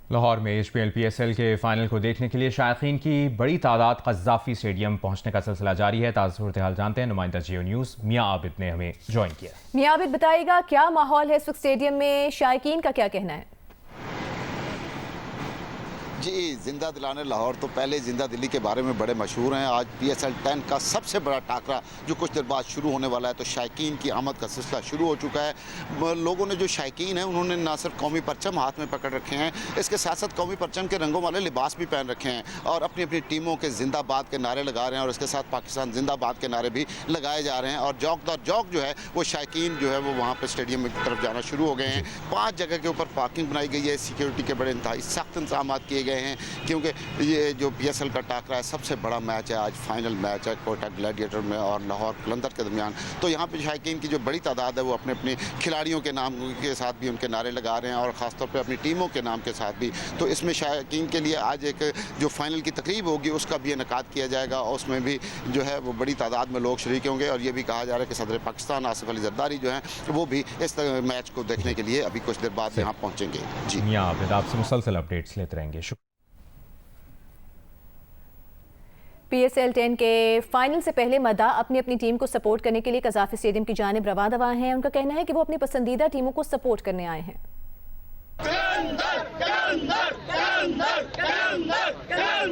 लाहौर में HPL PSL के final को देखने के लिए शायकीन की बड़ी तादाद कज़ाफ़ी स्टेडियम पहुंचने का सिलसिला जारी है। ताज़ा सूरत हाल जानते हैं, नुमाइंदा जियो न्यूज़ मियाँ आबिद ने हमें ज्वाइन किया। मियाँ आबिद बताइएगा, क्या माहौल है इस वक्त स्टेडियम में, शायकीन का क्या कहना है? जी, जिंदा दिलाने लाहौर तो पहले जिंदा दिल्ली के बारे में बड़े मशहूर हैं। आज PSL 10 का सबसे बड़ा टाकरा जो कुछ देर बाद शुरू होने वाला है, तो शायकीन की आमद का सिलसिला शुरू हो चुका है। लोगों ने जो शायकीन है उन्होंने ना सिर्फ कौमी परचम हाथ में पकड़ रखे हैं, इसके साथ साथ कौमी परचम के रंगों वाले लिबास भी पहन रखे हैं और अपनी अपनी टीमों के जिंदाबाद के नारे लगा रहे हैं और इसके साथ पाकिस्तान जिंदाबाद के नारे भी लगाए जा रहे हैं। और जौक दर जौक जो है वो शायकीन जो है वो वहाँ पर स्टेडियम की तरफ जाना शुरू हो गए हैं। 5 जगह के ऊपर पार्किंग बनाई गई है, सिक्योरिटी के बड़े इंतहाई सख्त इंतजाम किए गए हैं, क्योंकि ये जो PSL का टाकरा है सबसे बड़ा मैच है। आज फाइनल मैच है कोयटा ग्लैडिएटर में और लाहौर कलंदर के दरमियान। तो यहाँ पे शायकीन की जो बड़ी तादाद है वो अपने अपने खिलाड़ियों के नाम के साथ भी उनके नारे लगा रहे हैं और ख़ासतौर पे अपनी टीमों के नाम के साथ भी। तो इसमें शायकीन के लिए आज एक जो फाइनल की तकरीब होगी उसका भी इनेकाद किया जाएगा और उसमें भी जो है वो बड़ी तादाद में लोग शरीक होंगे। और ये भी कहा जा रहा है कि सदर पाकिस्तान आसिफ अली जरदारी जो हैं वो भी इस मैच को देखने के लिए अभी कुछ देर बाद यहाँ पहुँचेंगे। जी मियाँ आबिद, आपसे मुसलसल अपडेट्स लेते रहेंगे। PSL 10 के फाइनल से पहले मदा अपनी अपनी टीम को सपोर्ट करने के लिए कज़ाफ़ी स्टेडियम की जानिब रवा दवा हैं। उनका कहना है कि वो अपनी पसंदीदा टीमों को सपोर्ट करने आए हैं।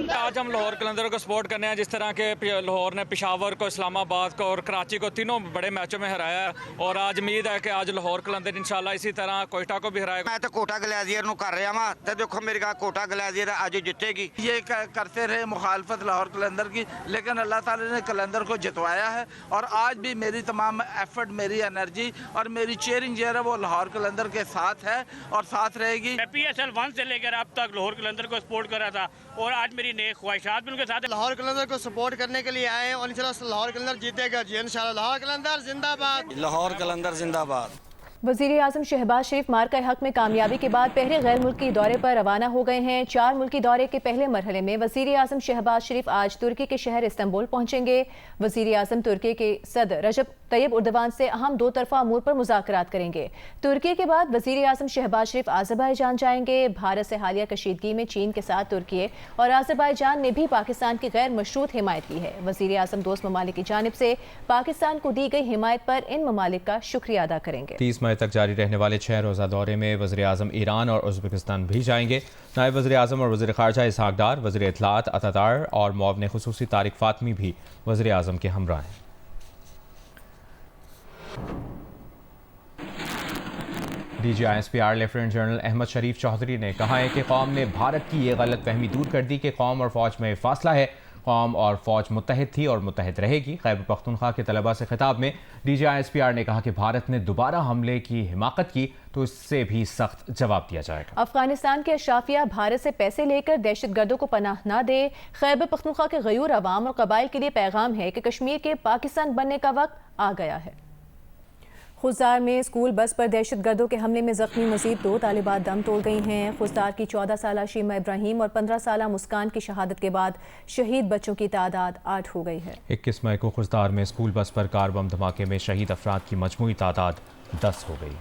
आज हम लाहौर कलंदर को सपोर्ट करने हैं। जिस तरह के लाहौर ने पेशावर को, इस्लामाबाद को और कराची को तीनों बड़े मैचों में हराया है और आज उम्मीद है कि आज लाहौर कलंदर इंशाल्लाह इसी तरह कोयटा को भी हराएगा। मैं तो कोटा ग्लेजियर नु कर रहा वा ते देखो मेरी कोटा ग्लेजियर आज जितेगी। ये करते रहे मुखालफत लाहौर कलंदर की, लेकिन अल्लाह ताला ने कलंदर को जितवाया है और आज भी मेरी तमाम एफर्ट, मेरी एनर्जी और मेरी चेयरिंग जो है वो लाहौर कलंदर के साथ है और साथ रहेगी। मैं PSL 1 से लेकर अब तक लाहौर कलंदर को सपोर्ट कर रहा था और आज मेरी नेक ख्वाहिशात भी उनके साथ है। लाहौर कलंदर को सपोर्ट करने के लिए आए हैं और इंशाल्लाह लाहौर कलंदर जीतेगा जी, इंशाल्लाह। लाहौर कलंदर जिंदाबाद, लाहौर कलंदर जिंदाबाद। वज़ीर आज़म शहबाज शरीफ मार्का हक में कामयाबी के बाद पहले गैर मुल्की दौरे पर रवाना हो गए हैं। 4 मुल्की दौरे के पहले मरहले में वज़ीर आज़म शहबाज शरीफ आज तुर्की के शहर इस्तांबुल पहुंचेंगे। वज़ीर आज़म तुर्की के सदर रजब तैयब उर्दवान से अहम 2 तरफ़ा अमूर पर मुज़ाकरात करेंगे। तुर्की के बाद वज़ीर आज़म शहबाज शरीफ आज़रबाईजान जाएंगे। भारत से हालिया कशीदगी में चीन के साथ तुर्की और आज़रबाईजान ने भी पाकिस्तान की गैर मशरूत हिमायत की है। वज़ीर आज़म दोस्त ममालिक की जानिब से पाकिस्तान को दी गई हिमायत पर इन ममालिक का शुक्रिया अदा करेंगे। 30 मई तक जारी रहने वाले 6 रोज़ा दौरे में वज़ीर आज़म ईरान और उज़्बेकिस्तान भी जाएंगे। नायब वज़ीर आज़म और वज़ीर ख़ारजा इसहाक डार, वज़ीर इत्तलात अतातार और मुआविन ख़ुसूसी तारिक फ़ातमी भी वज़ीर आज़म के हमरा हैं। DGISPR लेफ्टिनेंट जनरल अहमद शरीफ चौधरी ने कहा है कि कौम ने भारत की ये गलत फहमी दूर कर दी कि कौम और फ़ौज में फासला है। कौम और फ़ौज मुत्तहिद थी और मुत्तहिद रहेगी। खैबर पख्तूनख्वा के तलबा से खिताब में DGISPR ने कहा कि भारत ने दोबारा हमले की हिमाकत की तो इससे भी सख्त जवाब दिया जाएगा। अफगानिस्तान के अशराफिया भारत से पैसे लेकर दहशतगर्दों को पनाह न दे। खैबर पख्तूनख्वा के गयूर अवाम और कबाइल के लिए पैगाम है कि कश्मीर के पाकिस्तान बनने का वक्त आ गया है। खुजदार में स्कूल बस पर दहशतगर्दों के हमले में जख्मी मजीद 2 तालिबात दम तोड़ गई हैं। खुजदार की 14 साला शीमा इब्राहिम और 15 साला मुस्कान की शहादत के बाद शहीद बच्चों की तादाद 8 हो गई है। 21 मई को खुजदार में स्कूल बस पर कार बम धमाके में शहीद अफराद की मजमूई तादाद 10 हो गई।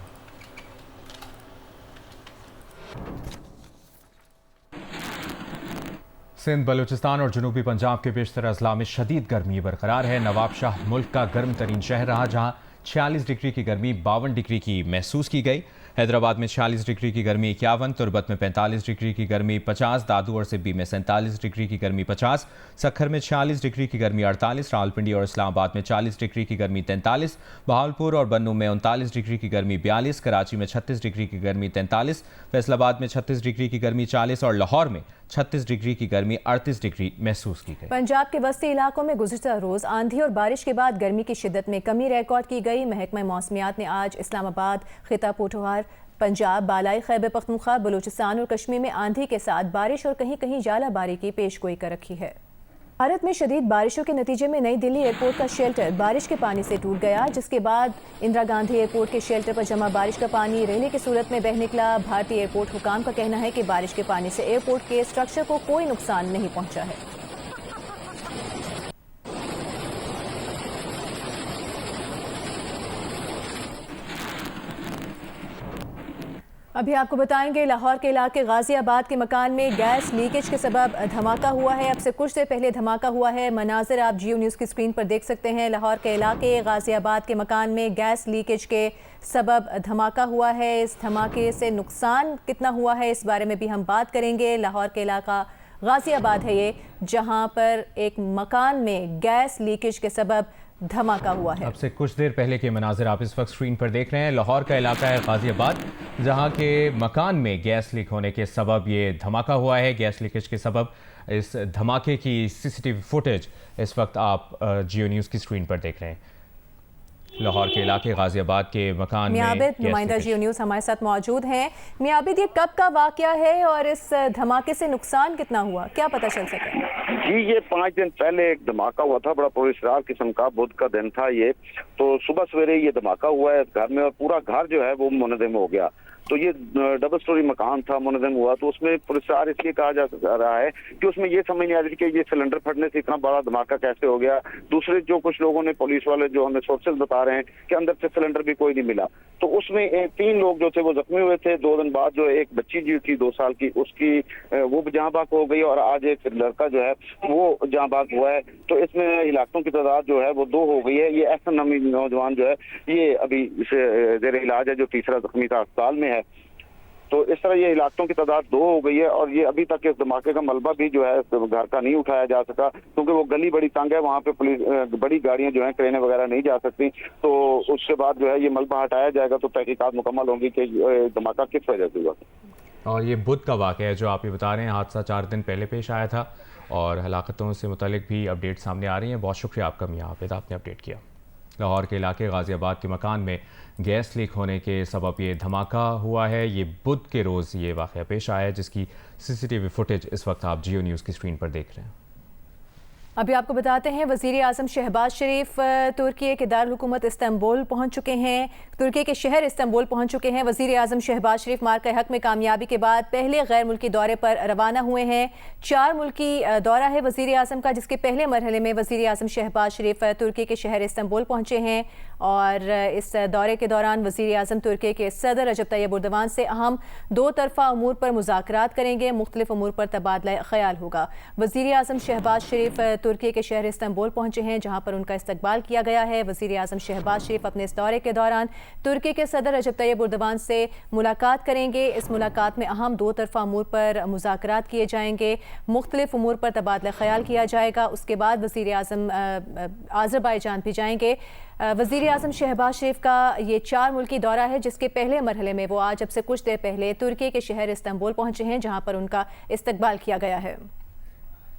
सिंध, बलूचिस्तान और जनूबी पंजाब के बेशतर अजला में शदीद गर्मी बरकरार है। नवाब शाह मुल्क का गर्म तरीन शहर रहा, जहाँ 46 डिग्री की गर्मी 52 डिग्री की महसूस की गई। हैदराबाद में 46 डिग्री की गर्मी 51, तुरबत में 45 डिग्री की गर्मी 50, दादू और सिब्बी में 47 डिग्री की गर्मी 50, सखर में 46 डिग्री की गर्मी 48, रावलपिंडी और इस्लामाबाद में 40 डिग्री की गर्मी 43, बहावलपुर और बन्नू में 39 डिग्री की गर्मी 42, कराची में 36 डिग्री की गर्मी 43, फैसलाबाद में 36 डिग्री की गर्मी 40 और लाहौर में 36 डिग्री की गर्मी 38 डिग्री महसूस की गई। पंजाब के वस्ती इलाकों में गुज़िश्ता रोज आंधी और बारिश के बाद गर्मी की शिद्दत में कमी रिकॉर्ड की गई। महकमा मौसमियात ने आज इस्लामाबाद, खिता पोठवार, पंजाब, बालाई खैबर पख्तूनख्वा, बलूचिस्तान और कश्मीर में आंधी के साथ बारिश और कहीं कहीं जालाबारी की पेशगोई कर रखी है। भारत में शदीद बारिशों के नतीजे में नई दिल्ली एयरपोर्ट का शेल्टर बारिश के पानी से टूट गया, जिसके बाद इंदिरा गांधी एयरपोर्ट के शेल्टर पर जमा बारिश का पानी रेले की सूरत में बह निकला। भारतीय एयरपोर्ट हुकाम का कहना है कि बारिश के पानी से एयरपोर्ट के स्ट्रक्चर को कोई नुकसान नहीं पहुंचा है। अभी आपको बताएंगे लाहौर के इलाके गाजियाबाद के मकान में गैस लीकेज के सबब धमाका हुआ है। अब से कुछ देर पहले धमाका हुआ है। मनाजिर आप जियो न्यूज़ की स्क्रीन पर देख सकते हैं। लाहौर के इलाके गाजियाबाद के मकान में गैस लीकेज के सबब धमाका हुआ है। इस धमाके से नुकसान कितना हुआ है इस बारे में भी हम बात करेंगे। लाहौर के इलाका गाजियाबाद है ये, जहां पर एक मकान में गैस लीकेज के सबब धमाका हुआ है। अब से कुछ देर पहले के मनाजिर आप इस वक्त स्क्रीन पर देख रहे हैं। लाहौर का इलाका है गाजियाबाद, जहां के मकान में गैस लीक होने के सबब ये धमाका हुआ है। गैस लीकेज के सबब इस धमाके की सीसीटीवी फुटेज इस वक्त आप जियो न्यूज़ की स्क्रीन पर देख रहे हैं। लाहौर के इलाके गाजियाबाद के मकान में मियां आबिद, नुमाइंदा जियो न्यूज़ हमारे साथ मौजूद हैं। मियां आबिद, ये कब का वाकया है और इस धमाके से नुकसान कितना हुआ, क्या पता चल सके? जी, ये 5 दिन पहले एक धमाका हुआ था, बड़ा पुरस्कार किस्म का, बुध का दिन था ये। तो सुबह सवेरे ये धमाका हुआ है घर में और पूरा घर जो है वो मुनहदम हो गया। तो ये डबल स्टोरी मकान था, मुनहदम हुआ। तो उसमें पुरस्कार इसलिए कहा जा रहा है कि उसमें ये समझ नहीं आ रही कि ये सिलेंडर फटने से इतना बड़ा धमाका कैसे हो गया। दूसरे जो कुछ लोगों ने, पुलिस वाले जो हमें सोर्सेज बता रहे हैं कि अंदर से सिलेंडर भी कोई नहीं मिला। तो उसमें 3 लोग जो थे वो जख्मी हुए थे। 2 दिन बाद जो एक बच्ची जी थी 2 साल की, उसकी वो जहाँ बाग हो गई और आज एक लड़का जो है वो जहाँ बाग हुआ है। तो इसमें हिलाकतों की तादाद जो है वो 2 हो गई है। ये ऐसा नामी नौजवान जो है ये अभी जेर इलाज है, जो तीसरा जख्मी था अस्पताल में है। तो इस तरह ये हिलाकतों की तादाद 2 हो गई है और ये अभी तक इस धमाके का मलबा भी जो है घर का नहीं उठाया जा सका, क्योंकि वो गली बड़ी तंग है, वहाँ पे पुलिस बड़ी गाड़ियां जो है, क्रेनें वगैरह नहीं जा सकती। तो उसके बाद जो है ये मलबा हटाया जाएगा तो तहकीकात मुकम्मल होंगी कि धमाका किस वजह से हुआ। और ये बुध का वाक़या है जो आप ये बता रहे हैं, हादसा 4 दिन पहले पेश आया था और हलाकतों से मुतालिक भी अपडेट सामने आ रही हैं। बहुत शुक्रिया आपका मियां आबिद, आपने अपडेट किया। लाहौर के इलाके गाजियाबाद के मकान में गैस लीक होने के सबब ये धमाका हुआ है। ये बुध के रोज़ ये वाक़या पेश आया है, जिसकी सीसीटीवी फुटेज इस वक्त आप जियो न्यूज़ की स्क्रीन पर देख रहे हैं। अभी आपको बताते हैं वज़ीर आज़म शहबाज शरीफ तुर्की के दारुल हुकूमत इस्तांबुल पहुंच चुके हैं। तुर्की के शहर इस्तांबुल पहुंच चुके हैं। वज़ीर आज़म शहबाज शरीफ मार्का हक में कामयाबी के बाद पहले गैर मुल्की दौरे पर रवाना हुए हैं। 4 मुल्की दौरा है वज़ीर आज़म का, जिसके पहले मरहले में वज़ीर आज़म शहबाज शरीफ तुर्की के शहर इस्तांबुल पहुंचे हैं और इस दौरे के दौरान वज़ीर आज़म तुर्की के सदर रजब तैयब एर्दोगान से अहम 2 तरफ़ा अमूर पर मुज़ाकरात करेंगे। मुख्तलिफ अमूर पर तबादला ख्याल होगा। वज़ीर आज़म शहबाज शरीफ तुर्की के शहर इस्तांबुल पहुंचे हैं, जहां पर उनका इस्तकबाल किया गया है। वज़ीर आज़म शहबाज शरीफ अपने इस दौरे के दौरान तुर्की के सदर रजब तैयब एर्दोगान से मुलाकात करेंगे। इस मुलाकात में अहम 2 तरफ़ा अमूर पर मुज़ाकरात किए जाएंगे, मुख्तलिफ अमूर पर तबादला ख्याल किया जाएगा। उसके बाद वज़ीर आज़म आज़रबाईजान भी जाएंगे। वज़ीर आज़म शहबाज शरीफ का ये 4 मुल्की दौरा है, जिसके पहले मरहले में वो आज अब से कुछ देर पहले तुर्की के शहर इस्तांबुल पहुंचे हैं, जहां पर उनका इस्तकबाल किया गया है।